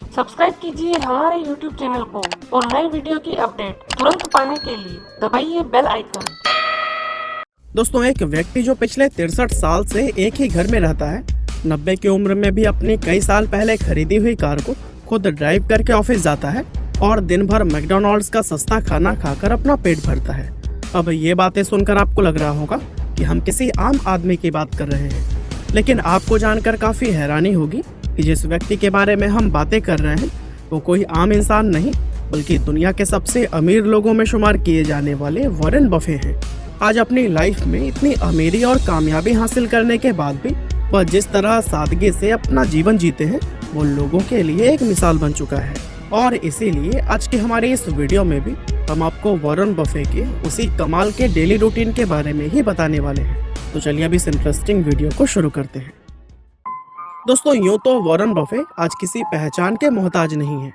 Subscribe कीजिए हमारे YouTube channel को और नई वीडियो की अपडेट तुरंत पाने के लिए दबाइए बेल आइकन। दोस्तों, एक व्यक्ति जो पिछले 63 साल से एक ही घर में रहता है, 90 की उम्र में भी अपनी कई साल पहले खरीदी हुई कार को खुद ड्राइव करके ऑफिस जाता है और दिन भर मैकडॉनल्ड्स का सस्ता खाना खाकर अपना पेट भरता है। अब ये बातें सुनकर आपको लग रहा होगा कि हम किसी आम आदमी की बात कर रहे हैं, लेकिन आपको जानकर काफ़ी हैरानी होगी कि जिस व्यक्ति के बारे में हम बातें कर रहे हैं वो कोई आम इंसान नहीं, बल्कि दुनिया के सबसे अमीर लोगों में शुमार किए जाने वाले वॉरेन बफे हैं। आज अपनी लाइफ में इतनी अमीरी और कामयाबी हासिल करने के बाद भी वह जिस तरह सादगी से अपना जीवन जीते हैं वो लोगों के लिए एक मिसाल बन चुका है। और इसीलिए आज की हमारी इस वीडियो में भी हम आपको वॉरेन बफे के उसी कमाल के डेली रूटीन के बारे में ही बताने वाले हैं। तो चलिए अब इस इंटरेस्टिंग वीडियो को शुरू करते हैं। दोस्तों, यूँ तो वॉरेन बफे आज किसी पहचान के मोहताज नहीं है,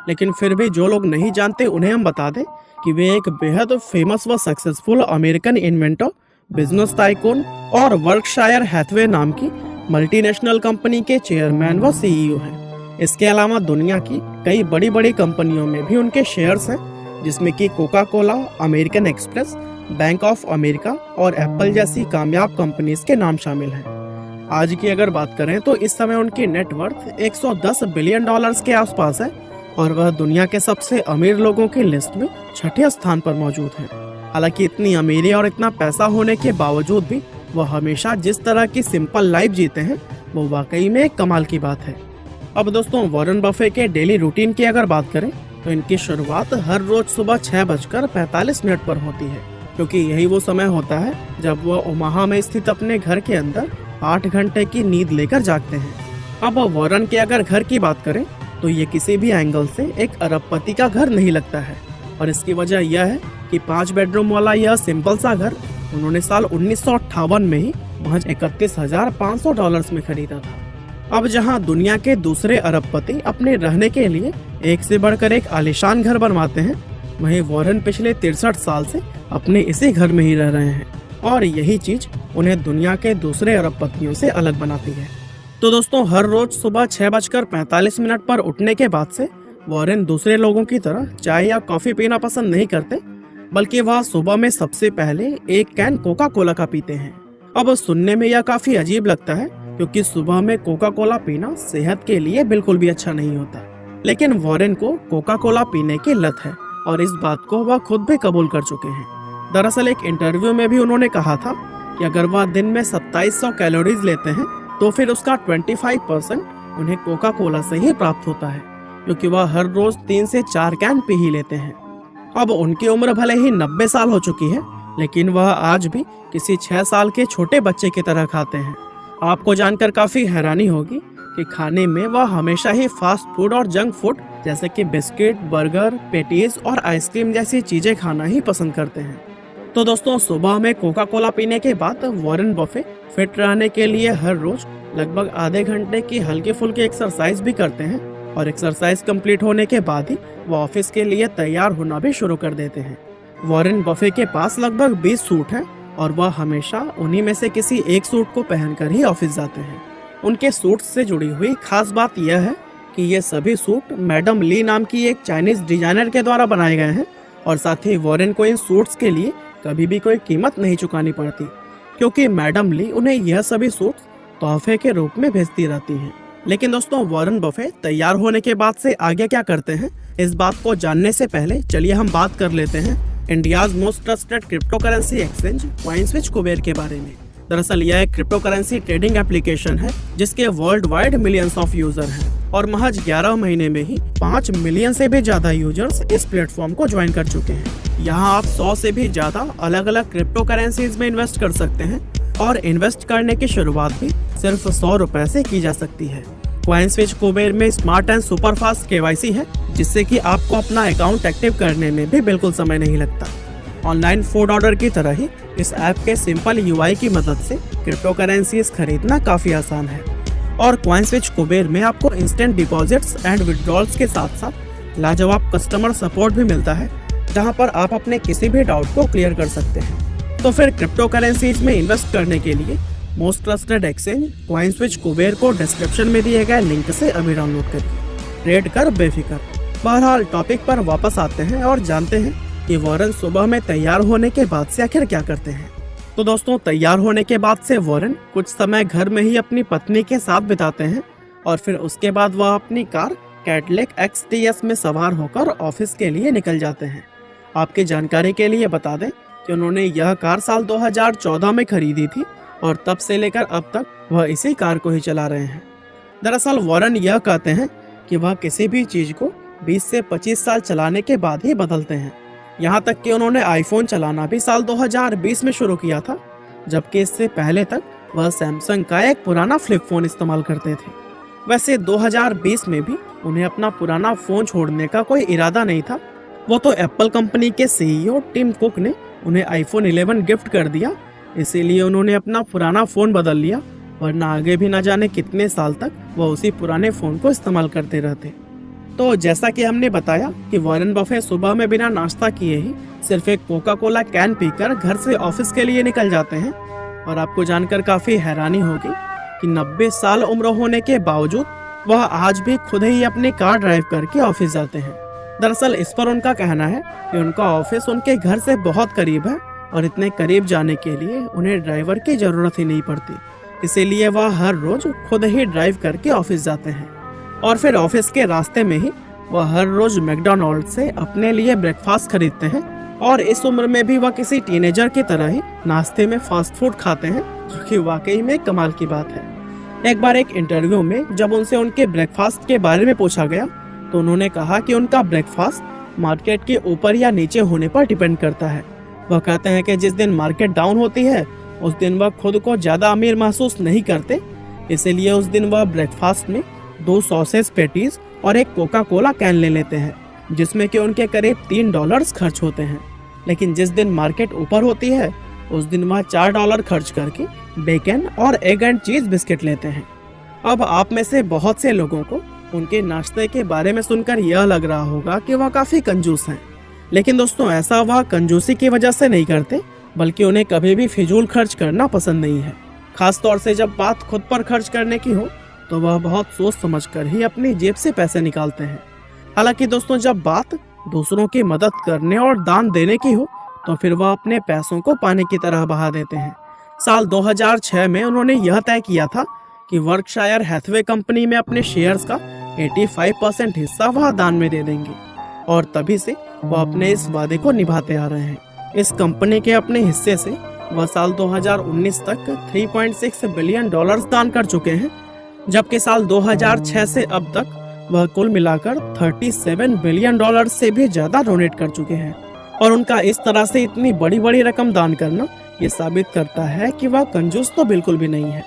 लेकिन फिर भी जो लोग नहीं जानते उन्हें हम बता दें कि वे एक बेहद फेमस व successful American inventor, business tycoon और वर्कशायर हैथवे नाम की मल्टीनेशनल कंपनी के चेयरमैन व सीईओ हैं। इसके अलावा दुनिया की कई बड़ी बड़ी कंपनियों में भी उनके शेयर्स हैं, जिसमें कि Coca Cola, American express, bank of America और एप्पल जैसी कामयाब कंपनीज के नाम शामिल हैं। आज की अगर बात करें तो इस समय उनकी नेटवर्थ 110 बिलियन डॉलर्स के आसपास है और वह दुनिया के सबसे अमीर लोगों की लिस्ट में छठे स्थान पर मौजूद है। हालांकि इतनी अमीरी और इतना पैसा होने के बावजूद भी वह हमेशा जिस तरह की सिंपल लाइफ जीते हैं वो वाकई में एक कमाल की बात है। अब दोस्तों, वॉरेन बफे के डेली रूटीन की अगर बात करें तो इनकी शुरुआत हर रोज सुबह 6:45 पर होती है, क्योंकि यही वो समय होता है जब वह ओमाहा में स्थित अपने घर के अंदर 8 घंटे की नींद लेकर जागते हैं। अब वॉरेन के अगर घर की बात करें तो ये किसी भी एंगल से एक अरबपति का घर नहीं लगता है, और इसकी वजह यह है कि 5 बेडरूम वाला यह सिंपल सा घर उन्होंने साल 1958 में ही महज $31,500 में खरीदा था। अब जहां दुनिया के दूसरे अरबपति अपने रहने के लिए एक से बढ़कर एक आलीशान घर बनवाते हैं, वहीं वॉरेन पिछले 63 साल से अपने इसी घर में ही रह रहे हैं, और यही चीज उन्हें दुनिया के दूसरे अरबपतियों से अलग बनाती है। तो दोस्तों, हर रोज सुबह 6:45 पर उठने के बाद से वॉरेन दूसरे लोगों की तरह चाय या कॉफी पीना पसंद नहीं करते, बल्कि वह सुबह में सबसे पहले एक कैन कोका कोला का पीते हैं। अब सुनने में यह काफी अजीब लगता है, क्योंकि सुबह में कोका कोला पीना सेहत के लिए बिल्कुल भी अच्छा नहीं होता, लेकिन वॉरेन को कोका कोला पीने की लत है और इस बात को वह खुद भी कबूल कर चुके हैं। दरअसल एक इंटरव्यू में भी उन्होंने कहा था कि अगर वह दिन में 2700 कैलोरीज लेते हैं तो फिर उसका 25% उन्हें कोका कोला से ही प्राप्त होता है, क्योंकि वह हर रोज 3 से 4 कैन पी ही लेते हैं। अब उनकी उम्र भले ही 90 साल हो चुकी है, लेकिन वह आज भी किसी 6 साल के छोटे बच्चे की तरह खाते हैं। आपको जानकर काफी हैरानी होगी कि खाने में वह हमेशा ही फास्ट फूड और जंक फूड जैसे कि बिस्किट, बर्गर, पेटीज और आइसक्रीम जैसी चीजें खाना ही पसंद करते हैं। तो दोस्तों, सुबह में कोका कोला पीने के बाद वॉरेन बफे फिट रहने के लिए हर रोज लगभग आधे घंटे की हल्की फुल्की एक्सरसाइज भी करते हैं, और एक्सरसाइज कंप्लीट होने के बाद ही वो ऑफिस के लिए तैयार होना भी शुरू कर देते हैं। वॉरेन बफे के पास लगभग 20 सूट हैं और वह हमेशा उन्हीं में से किसी एक सूट को पहनकर ही ऑफिस जाते हैं। उनके सूट से जुड़ी हुई खास बात यह है कि ये सभी सूट मैडम ली नाम की एक चाइनीज डिजाइनर के द्वारा बनाए गए हैं, और साथ ही वॉरेन को इन सूट्स के लिए कभी भी कोई कीमत नहीं चुकानी पड़ती, क्योंकि मैडम ली उन्हें यह सभी सूट तोहफे के रूप में भेजती रहती हैं। लेकिन दोस्तों, वॉरेन बफे तैयार होने के बाद से आगे क्या करते हैं, इस बात को जानने से पहले चलिए हम बात कर लेते हैं India's most trusted crypto currency exchange CoinSwitch Kuber के बारे में। दरअसल यह एक क्रिप्टो करेंसी ट्रेडिंग एप्लीकेशन है जिसके world wide millions of user हैं, और महज 11 महीने में ही 5 मिलियन से भी ज्यादा यूजर्स इस प्लेटफॉर्म को ज्वाइन कर चुके हैं। यहाँ आप 100 से भी ज्यादा अलग अलग क्रिप्टो करेंसीज में इन्वेस्ट कर सकते हैं, और इन्वेस्ट करने की शुरुआत भी सिर्फ 100 रुपए से की जा सकती है। कॉइनस्विच कुबेर में smart and super fast KYC है, जिससे कि आपको अपना अकाउंट एक्टिव करने में भी बिल्कुल समय नहीं लगता। ऑनलाइन फूड ऑर्डर की तरह ही इस ऐप के सिंपल UI की मदद से क्रिप्टो करेंसीज खरीदना काफी आसान है, और कॉइनस्विच कुबेर में आपको इंस्टेंट डिपॉजिट्स एंड विड्रॉल्स के साथ साथ लाजवाब कस्टमर सपोर्ट भी मिलता है, जहां पर आप अपने किसी भी डाउट को क्लियर कर सकते हैं। तो फिर क्रिप्टो करेंसीज में इन्वेस्ट करने के लिए most trusted exchange CoinSwitch Kuber को डिस्क्रिप्शन में दिए गए लिंक से अभी डाउनलोड करिए। रेड कर बेफिक्र। बहरहाल टॉपिक पर वापस आते हैं और जानते हैं कि वॉरेन सुबह में तैयार होने के बाद से आखिर क्या करते हैं। तो दोस्तों, तैयार होने के बाद से वॉरेन कुछ समय घर में ही अपनी पत्नी के साथ बिताते हैं और फिर उसके बाद वह अपनी कार कैडिलैक XTS में सवार होकर ऑफिस के लिए निकल जाते हैं। आपकी जानकारी के लिए बता दें कि उन्होंने यह कार साल 2014 में खरीदी थी और तब से लेकर अब तक वह इसी कार को ही चला रहे हैं। दरअसल वॉरेन यह कहते हैं कि वह किसी भी चीज को 20 से 25 साल चलाने के बाद ही बदलते हैं। यहाँ तक कि उन्होंने आईफोन चलाना भी साल 2020 में शुरू किया था, जबकि इससे पहले तक वह सैमसंग का एक पुराना फ्लिप फोन इस्तेमाल करते थे। वैसे 2020 में भी उन्हें अपना पुराना फोन छोड़ने का कोई इरादा नहीं था। वो तो एप्पल कंपनी के CEO टिम कुक ने उन्हें iPhone 11 गिफ्ट कर दिया, इसीलिए उन्होंने अपना पुराना फ़ोन बदल लिया, वरना आगे भी ना जाने कितने साल तक वह उसी पुराने फ़ोन को इस्तेमाल करते रहते। तो जैसा कि हमने बताया कि वॉरेन बफेट सुबह में बिना नाश्ता किए ही सिर्फ एक कोका कोला कैन पीकर घर से ऑफिस के लिए निकल जाते हैं। और आपको जानकर काफ़ी हैरानी होगी कि 90 साल उम्र होने के बावजूद वह आज भी खुद ही अपनी कार ड्राइव करके ऑफिस जाते हैं। दरअसल इस पर उनका कहना है कि उनका ऑफिस उनके घर से बहुत करीब है और इतने करीब जाने के लिए उन्हें ड्राइवर की जरूरत ही नहीं पड़ती, इसीलिए वह हर रोज खुद ही ड्राइव करके ऑफिस जाते हैं। और फिर ऑफिस के रास्ते में ही वह हर रोज मैकडॉनल्ड से अपने लिए ब्रेकफास्ट खरीदते हैं और इस उम्र में भी वह किसी टीनेजर की तरह ही नाश्ते में फास्ट फूड खाते हैं, जो कि वाकई में कमाल की बात है। एक बार एक इंटरव्यू में जब उनसे उनके ब्रेकफास्ट के बारे में पूछा गया तो उन्होंने कहा कि उनका ब्रेकफास्ट मार्केट के ऊपर या नीचे होने पर डिपेंड करता है। वह कहते हैं कि जिस दिन मार्केट डाउन होती है उस दिन वह खुद को ज़्यादा अमीर महसूस नहीं करते, इसीलिए उस दिन वह ब्रेकफास्ट में 2 सॉसेज पैटीज और एक कोका कोला कैन ले लेते हैं, जिसमें कि उनके करीब $3 खर्च होते हैं। लेकिन जिस दिन मार्केट ऊपर होती है उस दिन वह $4 खर्च करके बेकन और एग एंड चीज बिस्किट लेते हैं। अब आप में से बहुत से लोगों को उनके नाश्ते के बारे में सुनकर यह लग रहा होगा कि वह काफ़ी कंजूस हैं, लेकिन दोस्तों ऐसा वह कंजूसी की वजह से नहीं करते, बल्कि उन्हें कभी भी फिजूल खर्च करना पसंद नहीं है। खास तौर से जब बात खुद पर खर्च करने की हो तो वह बहुत सोच समझकर ही अपनी जेब से पैसे निकालते हैं। हालांकि दोस्तों जब बात दूसरों की मदद करने और दान देने की हो तो फिर वह अपने पैसों को पानी की तरह बहा देते हैं। साल 2006 में उन्होंने यह तय किया था कि वर्कशायर हैथवे कंपनी में अपने शेयर्स का 85% हिस्सा वह दान में दे देंगे और तभी से वह अपने इस वादे को निभाते आ रहे हैं। इस कंपनी के अपने हिस्से से वह साल 2019 तक $3.6 बिलियन दान कर चुके हैं, जबकि साल 2006 से अब तक वह कुल मिलाकर $37 बिलियन से भी ज्यादा डोनेट कर चुके हैं। और उनका इस तरह से इतनी बड़ी बड़ी रकम दान करना ये साबित करता है कि वह कंजूस तो बिल्कुल भी नहीं है।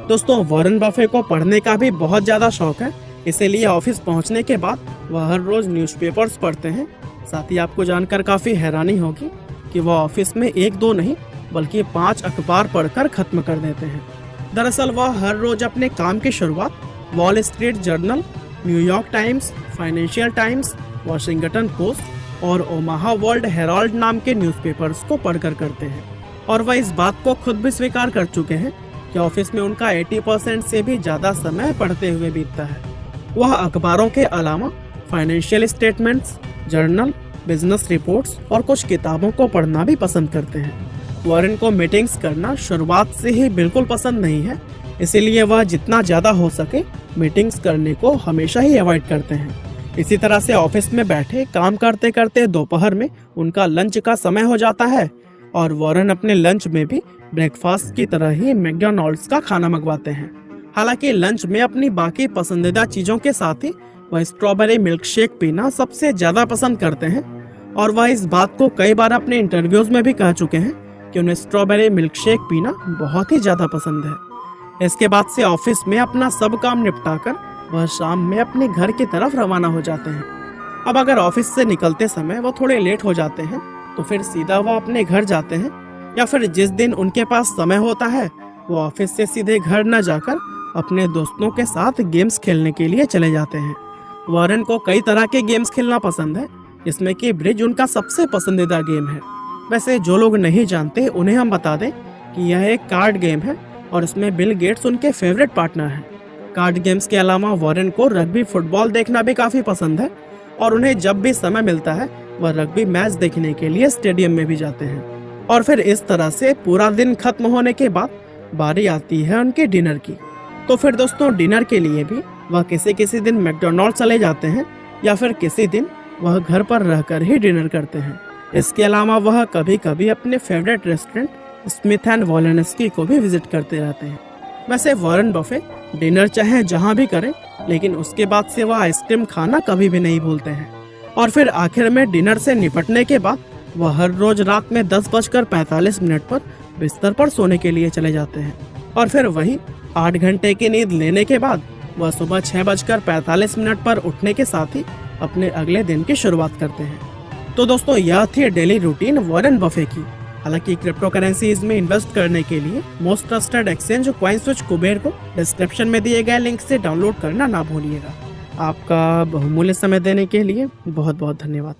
दोस्तों वॉरेन बफेट को पढ़ने का भी बहुत ज़्यादा शौक है, इसीलिए ऑफिस पहुंचने के बाद वह हर रोज न्यूज़पेपर्स पढ़ते हैं। साथ ही आपको जानकर काफ़ी हैरानी होगी कि वह ऑफिस में 1-2 नहीं बल्कि 5 अखबार पढ़कर ख़त्म कर देते हैं। दरअसल वह हर रोज अपने काम की शुरुआत wall street journal, New York times, financial times, Washington post और ओमाहा वर्ल्ड हेराल्ड नाम के न्यूज़पेपर्स को पढ़कर करते हैं। और वह इस बात को खुद भी स्वीकार कर चुके हैं कि ऑफिस में उनका 80% से भी ज़्यादा समय पढ़ते हुए बीतता है। वह अखबारों के अलावा financial statements, journal, business reports और कुछ किताबों को पढ़ना भी पसंद करते हैं। वॉरेन को मीटिंग्स करना शुरुआत से ही बिल्कुल पसंद नहीं है, इसीलिए वह जितना ज़्यादा हो सके मीटिंग्स करने को हमेशा ही अवॉइड करते हैं। इसी तरह से ऑफिस में बैठे काम करते करते दोपहर में उनका लंच का समय हो जाता है और वॉरेन अपने लंच में भी ब्रेकफास्ट की तरह ही मैकडॉनल्ड्स का खाना मंगवाते हैं। हालांकि लंच में अपनी बाकी पसंदीदा चीज़ों के साथ ही वह स्ट्रॉबेरी मिल्क शेक पीना सबसे ज़्यादा पसंद करते हैं और वह इस बात को कई बार अपने इंटरव्यूज़ में भी कह चुके हैं कि उन्हें स्ट्रॉबेरी मिल्क शेक पीना बहुत ही ज़्यादा पसंद है। इसके बाद से ऑफिस में अपना सब काम निपटाकर वह शाम में अपने घर की तरफ रवाना हो जाते हैं। अब अगर ऑफिस से निकलते समय वह थोड़े लेट हो जाते हैं तो फिर सीधा वह अपने घर जाते हैं, या फिर जिस दिन उनके पास समय होता है वो ऑफिस से सीधे घर न जाकर अपने दोस्तों के साथ गेम्स खेलने के लिए चले जाते हैं। वॉरेन को कई तरह के गेम्स खेलना पसंद है, जिसमें कि ब्रिज उनका सबसे पसंदीदा गेम है। वैसे जो लोग नहीं जानते उन्हें हम बता दें कि यह एक कार्ड गेम है और इसमें बिल गेट्स उनके फेवरेट पार्टनर हैं। कार्ड गेम्स के अलावा वॉरेन को रग्बी फुटबॉल देखना भी काफी पसंद है और उन्हें जब भी समय मिलता है वह रग्बी मैच देखने के लिए स्टेडियम में भी जाते हैं। और फिर इस तरह से पूरा दिन खत्म होने के बाद बारी आती है उनके डिनर की। तो फिर दोस्तों डिनर के लिए भी वह किसी दिन मैकडोनाल्ड चले जाते हैं या फिर किसी दिन वह घर पर रहकर ही डिनर करते हैं। इसके अलावा वह कभी कभी अपने फेवरेट रेस्टोरेंट स्मिथ एंड वॉलेंस्की को भी विजिट करते रहते हैं। वैसे वॉरेन बफेट डिनर चाहे जहाँ भी करें लेकिन उसके बाद से वह आइसक्रीम खाना कभी भी नहीं भूलते हैं। और फिर आखिर में डिनर से निपटने के बाद वह हर रोज रात में 10:45 पर बिस्तर पर सोने के लिए चले जाते हैं और फिर वही 8 घंटे की नींद लेने के बाद वह सुबह 6:45 पर उठने के साथ ही अपने अगले दिन की शुरुआत करते हैं। तो दोस्तों यह थी डेली रूटीन वॉरेन बफे की। हालांकि क्रिप्टो करेंसीज में इन्वेस्ट करने के लिए most trusted exchange CoinSwitch Kuber को डिस्क्रिप्शन में दिए गए लिंक से डाउनलोड करना ना भूलिएगा। आपका बहुमूल्य समय देने के लिए बहुत बहुत धन्यवाद।